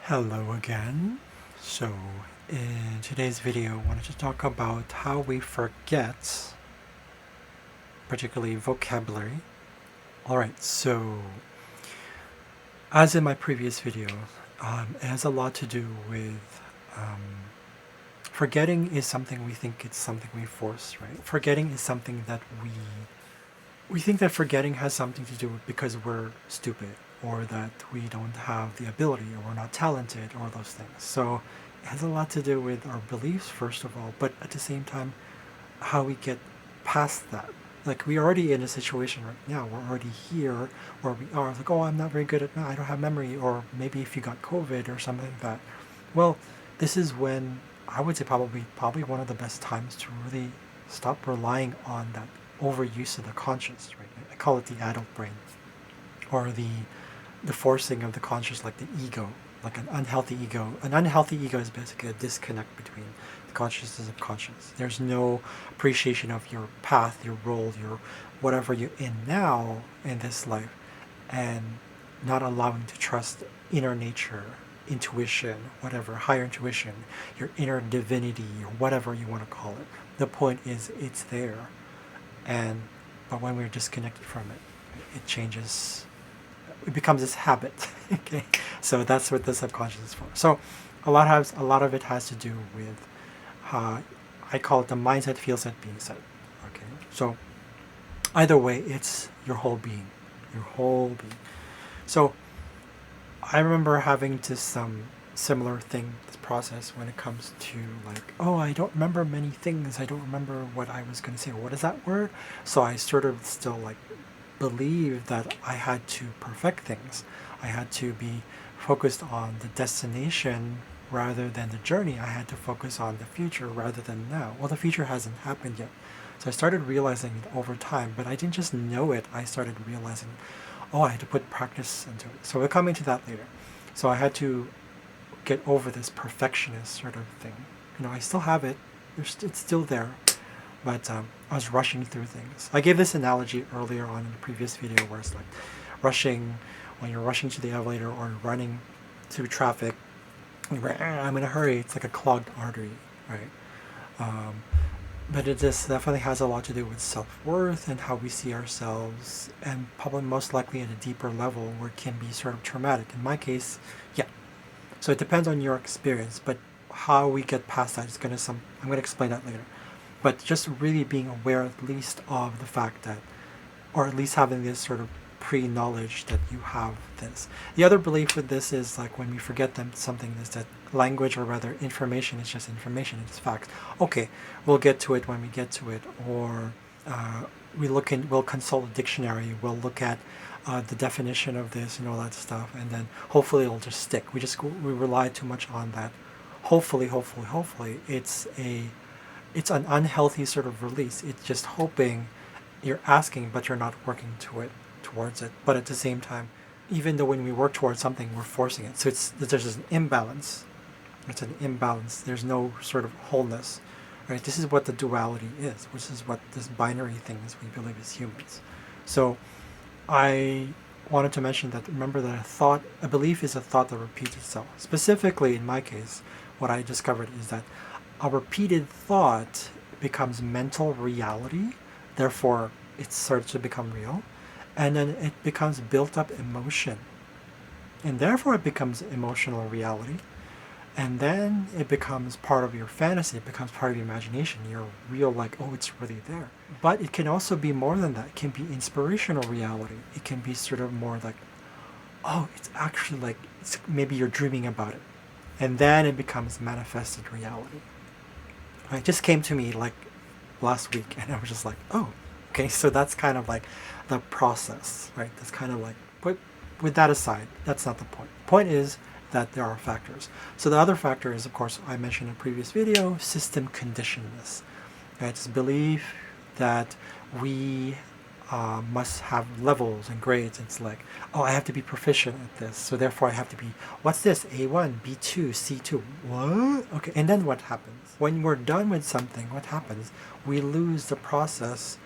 Hello again. So, in today's video, I wanted to talk about how we forget, particularly vocabulary. Alright, so as in my previous video, it has a lot to do with forgetting is something we think it's something we force, right? Forgetting is something that we think that forgetting has something to do with because we're stupid or that we don't have the ability or we're not talented or those things. So it has a lot to do with our beliefs first of all, but at the same time how we get past that. Like we're already in a situation right now, we're already here where we are like, oh, I'm not very good at I don't have memory, or maybe if you got COVID or something like that. Well, this is when I would say probably one of the best times to really stop relying on that overuse of the conscious, right? I call it the adult brain, or the forcing of the conscious, like the ego, like an unhealthy ego. An unhealthy ego is basically a disconnect between the conscious and subconscious. There's no appreciation of your path, your role, your whatever you're in now in this life, and not allowing to trust inner nature, intuition, whatever, higher intuition, your inner divinity, or whatever you want to call it. The point is, it's there, and but when we're disconnected from it, it changes. It becomes this habit. Okay, so that's what the subconscious is for. So a lot of it has to do with I call it the mindset, feel set, being set. Okay, so either way, it's your whole being, your whole being. So I remember having this similar thing, this process when it comes to like, oh, I don't remember many things. I don't remember what I was going to say. What is that word? So I sort of still like believe that I had to perfect things. I had to be focused on the destination rather than the journey. I had to focus on the future rather than now. Well, the future hasn't happened yet. So I started realizing it over time, but I didn't just know it. I started realizing, oh, I had to put practice into it. So we'll come into that later. So I had to get over this perfectionist sort of thing. I still have it. It's still there, but I was rushing through things. I gave this analogy earlier on in the previous video where it's like rushing, when you're rushing to the elevator or running through traffic, I'm in a hurry. It's like a clogged artery, right? Um, but it just definitely has a lot to do with self-worth and how we see ourselves, and probably most likely at a deeper level where it can be sort of traumatic. In my case, yeah. So it depends on your experience, but how we get past that is I'm gonna explain that later. But just really being aware at least of the fact that, or at least having this sort of pre-knowledge that you have this. The other belief with this is like when we forget something is that language, or rather information, is just information, it's facts. Okay, we'll get to it when we get to it, or we'll consult a dictionary, we'll look at the definition of this and all that stuff, and then hopefully it'll just stick. We rely too much on that. Hopefully, it's an unhealthy sort of release. It's just hoping, you're asking, but you're not working towards it. But at the same time, even though when we work towards something, we're forcing it. So there's an imbalance. It's an imbalance. There's no sort of wholeness, right? This is what the duality is, which is what this binary thing is we believe as humans. So I wanted to mention that, remember that a belief is a thought that repeats itself. Specifically, in my case, what I discovered is that a repeated thought becomes mental reality, therefore it starts to become real, and then it becomes built up emotion, and therefore it becomes emotional reality, and then it becomes part of your fantasy, it becomes part of your imagination, you're real, like, oh, it's really there. But it can also be more than that. It can be inspirational reality. It can be sort of more like, oh, it's actually like, maybe you're dreaming about it, and then it becomes manifested reality. It just came to me like last week, and I was just like, oh, okay, so that's kind of like the process, right? That's kind of like, but with that aside, that's not the point. The point is that there are factors. So the other factor is, of course, I mentioned in a previous video, system conditionedness. Right? It's belief that we must have levels and grades. It's like, oh, I have to be proficient at this, so therefore I have to be, what's this, A1, B2, C2, what? Okay, and then what happens? When we're done with something, what happens? We lose the process,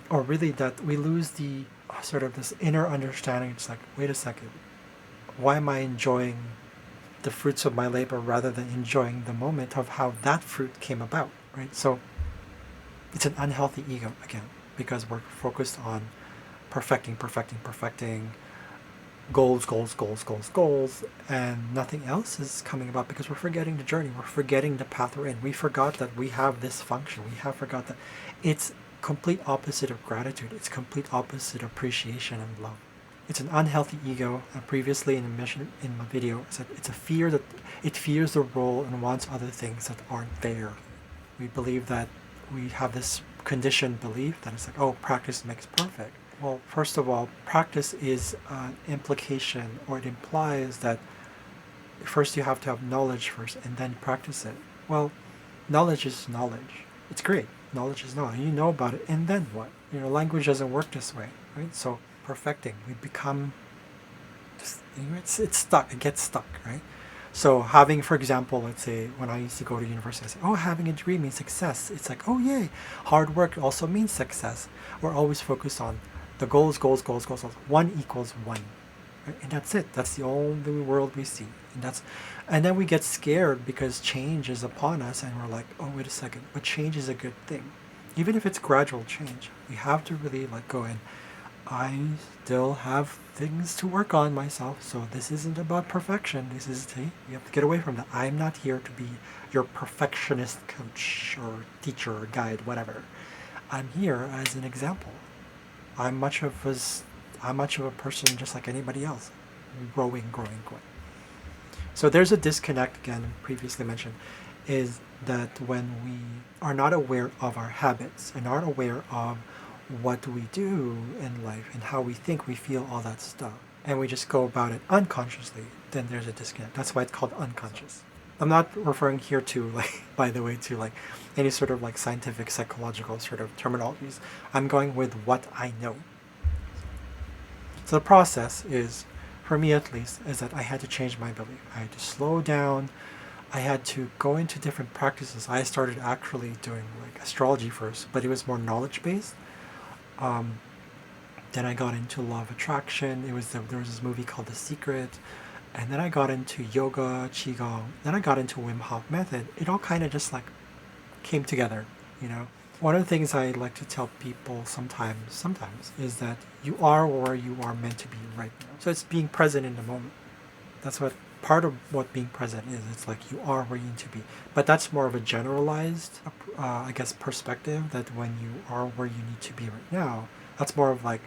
or really that we lose the sort of this inner understanding. It's like, wait a second, why am I enjoying the fruits of my labor rather than enjoying the moment of how that fruit came about, right? So it's an unhealthy ego again, because we're focused on perfecting, goals, and nothing else is coming about because we're forgetting the journey. We're forgetting the path we're in. We forgot that we have this function. We have forgot that it's complete opposite of gratitude. It's complete opposite of appreciation and love. It's an unhealthy ego. And previously in my video, I said it's a fear that it fears the role and wants other things that aren't there. We believe that we have this conditioned belief that it's like, oh, practice makes perfect. Well, first of all, practice is an implication, or it implies that first you have to have knowledge first and then practice it. Well, knowledge is knowledge. It's great. Knowledge is knowledge. You know about it, and then what? Language doesn't work this way, right? So perfecting, we become just, it's stuck. It gets stuck, right? So having, for example, let's say when I used to go to university, I say, oh, having a degree means success. It's like, oh, yay. Hard work also means success. We're always focused on the goals. 1 equals 1. Right? And that's it. That's the only world we see. And then we get scared because change is upon us and we're like, oh, wait a second. But change is a good thing. Even if it's gradual change, we have to really let go. And I still have things to work on myself. So this isn't about perfection. You have to get away from that. I'm not here to be your perfectionist coach or teacher or guide, whatever. I'm here as an example. I'm much of a person just like anybody else, growing. So there's a disconnect again, previously mentioned, is that when we are not aware of our habits and aren't aware of what we do in life and how we think, we feel, all that stuff, and we just go about it unconsciously, then there's a disconnect. That's why it's called unconscious. I'm not referring here to, like, by the way, to like any sort of like scientific, psychological sort of terminologies. I'm going with what I know. So the process is, for me at least, is that I had to change my belief. I had to slow down. I had to go into different practices. I started actually doing like astrology first, but it was more knowledge based. Then I got into law of attraction. There was this movie called The Secret. And then I got into yoga, qigong. Then I got into Wim Hof method. It all kind of just like came together, One of the things I like to tell people sometimes is that you are where you are meant to be right now. So it's being present in the moment. That's what part of what being present is. It's like you are where you need to be. But that's more of a generalized, perspective, that when you are where you need to be right now, that's more of like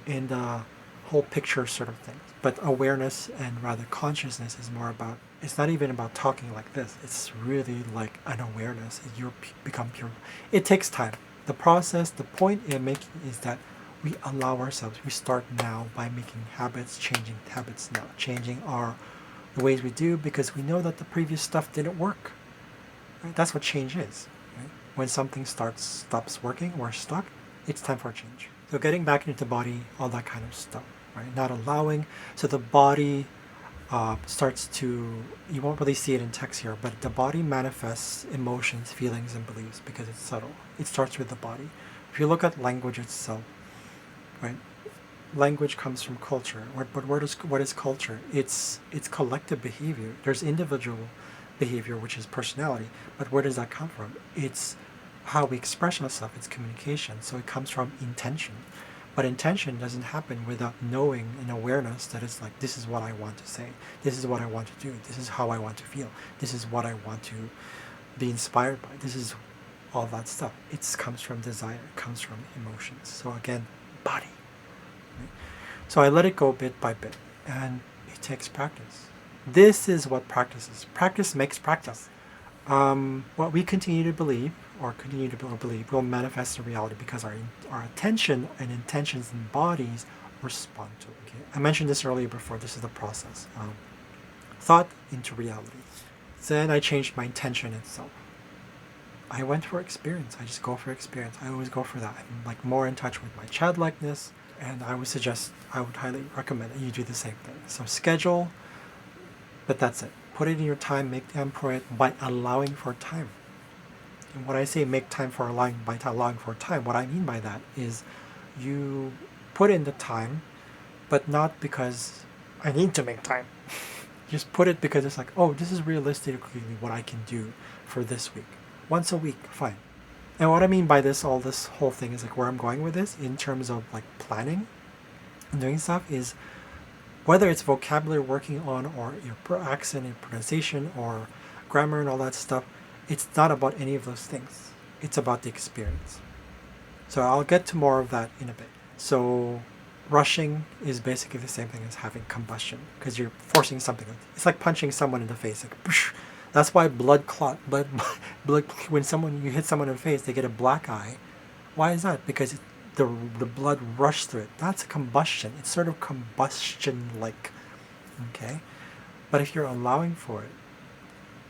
in the whole picture sort of thing. But awareness and rather consciousness is more about, it's not even about talking like this. It's really like an awareness. You become pure. It takes time. The process, the point in making is that we allow ourselves, we start now by making habits, changing habits now, changing the ways we do, because we know that the previous stuff didn't work. Right? That's what change is. Right? When something stops working, we're stuck, it's time for a change. So getting back into the body, all that kind of stuff. Right? Not allowing, so the body starts to, you won't really see it in text here, but the body manifests emotions, feelings, and beliefs because it's subtle. It starts with the body. If you look at language itself, right? Language comes from culture, but what is culture? It's collective behavior. There's individual behavior, which is personality, but where does that come from? It's how we express ourselves. It's communication. So it comes from intention. But intention doesn't happen without knowing and awareness that it's like, this is what I want to say. This is what I want to do. This is how I want to feel. This is what I want to be inspired by. This is all that stuff. It comes from desire. It comes from emotions. So again, body. Right? So I let it go bit by bit. And it takes practice. This is what practice is. Practice makes practice. What we continue to believe will manifest in reality because our attention and intentions and bodies respond to it. Okay? I mentioned this earlier before. This is the process. Thought into reality. Then I changed my intention itself. I went for experience. I just go for experience. I always go for that. I'm like more in touch with my childlikeness, and I would highly recommend that you do the same thing. So schedule, but that's it. Put it in your time, make time for it by allowing for time. And when I say make time for allowing for time, what I mean by that is you put in the time, but not because I need to make time. Just put it because it's like, oh, this is realistically what I can do for this week. Once a week, fine. And what I mean by this, all this whole thing is like where I'm going with this in terms of like planning and doing stuff is whether it's vocabulary working on or your accent and pronunciation or grammar and all that stuff, it's not about any of those things. It's about the experience. So I'll get to more of that in a bit. So rushing is basically the same thing as having combustion because you're forcing something. It's like punching someone in the face. Like, poosh. That's why blood, when you hit someone in the face, they get a black eye. Why is that? Because the blood rushed through it. That's a combustion. It's sort of combustion-like. Okay? But if you're allowing for it,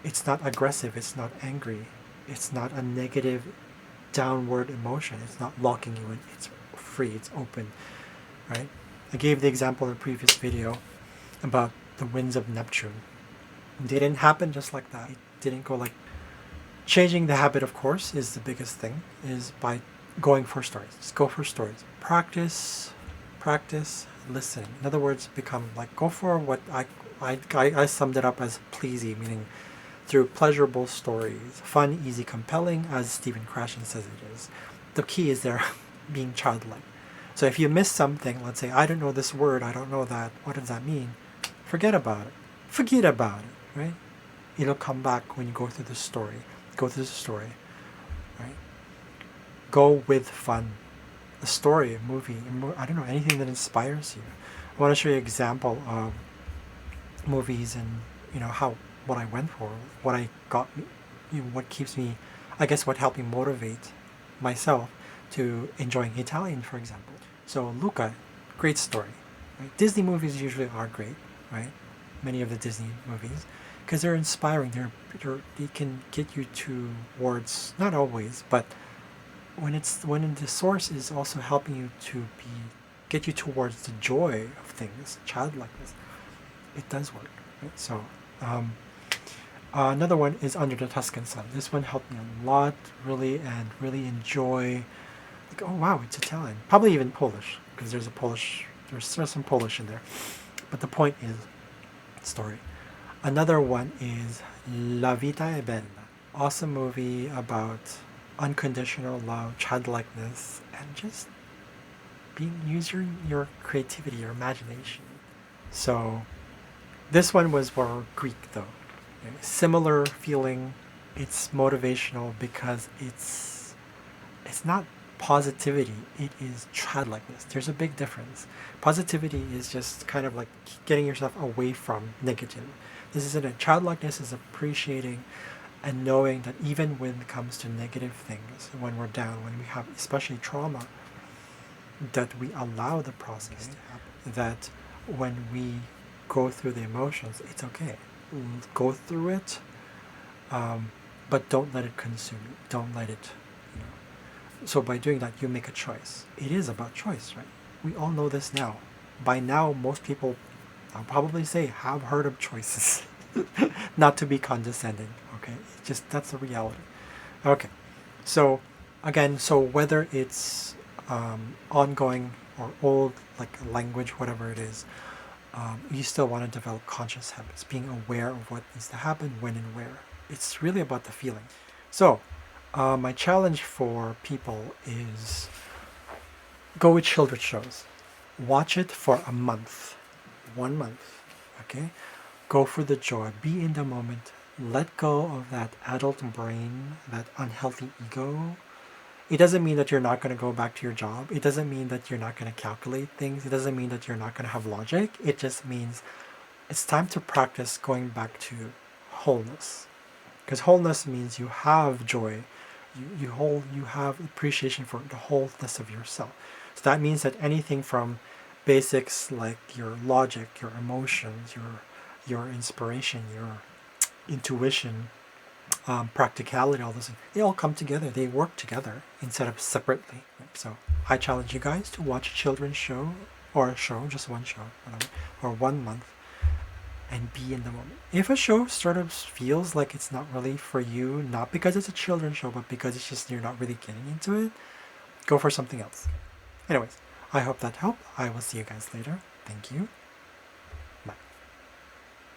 it's not aggressive. It's not angry. It's not a negative downward emotion. It's not locking you in. It's free. It's open. Right? I gave the example in the previous video about the winds of Neptune. It didn't happen just like that. It didn't go like... Changing the habit, of course, is the biggest thing, is by going for stories. Just go for stories. Practice, listen. In other words, become like, go for what I summed it up as pleasy, meaning through pleasurable stories. Fun, easy, compelling, as Stephen Krashen says it is. The key is there being childlike. So if you miss something, let's say, I don't know this word, I don't know that, what does that mean? Forget about it. Forget about it, right? It'll come back when you go through the story. Go through the story, right? Go with fun. A story, a movie, I don't know, anything that inspires you. I want to show you an example of movies and, how, what I went for, what I got, what keeps me, I guess what helped me motivate myself to enjoying Italian, for example. So Luca, great story. Right? Disney movies usually are great, right? Many of the Disney movies, because they're inspiring. They can get you towards, not always, but when the source is also helping you to get you towards the joy of things, childlikeness, it does work. Right? So another one is Under the Tuscan Sun. This one helped me a lot, really, and really enjoy. Like, oh wow, it's Italian, probably even Polish, because there's some Polish in there. But the point is, story. Another one is La Vita è Bella. Awesome movie about unconditional love, childlikeness, and just use your creativity, your imagination. So this one was more Greek though. Similar feeling. It's motivational because it's not positivity, it is childlikeness. There's a big difference. Positivity is just kind of like getting yourself away from negative. This isn't it. Childlikeness is appreciating and knowing that even when it comes to negative things, when we're down, when we have especially trauma, that we allow the process to happen. That when we go through the emotions, it's okay. Go through it, but don't let it consume you. Don't let it, So by doing that, you make a choice. It is about choice, right? We all know this now. By now, most people, I'll probably say, have heard of choices. Not to be condescending, okay? That's the reality. Okay, so again, whether it's ongoing or old, like language, whatever it is, you still want to develop conscious habits, being aware of what needs to happen, when and where. It's really about the feeling. So, my challenge for people is go with children's shows. Watch it for a month. 1 month. Okay? Go for the joy. Be in the moment. Let go of that adult brain, that unhealthy ego. It doesn't mean that you're not going to go back to your job. It doesn't mean that you're not going to calculate things. It doesn't mean that you're not going to have logic. It just means it's time to practice going back to wholeness. Because wholeness means you have joy. You have appreciation for the wholeness of yourself. So that means that anything from basics like your logic, your emotions, your inspiration, your intuition, practicality, all those things, they all come together. They work together instead of separately. Right? So I challenge you guys to watch a children's show, or a show, just one show, whatever, or 1 month, and be in the moment. If a show sort of feels like it's not really for you, not because it's a children's show, but because it's just you're not really getting into it, go for something else. Anyways, I hope that helped. I will see you guys later. Thank you.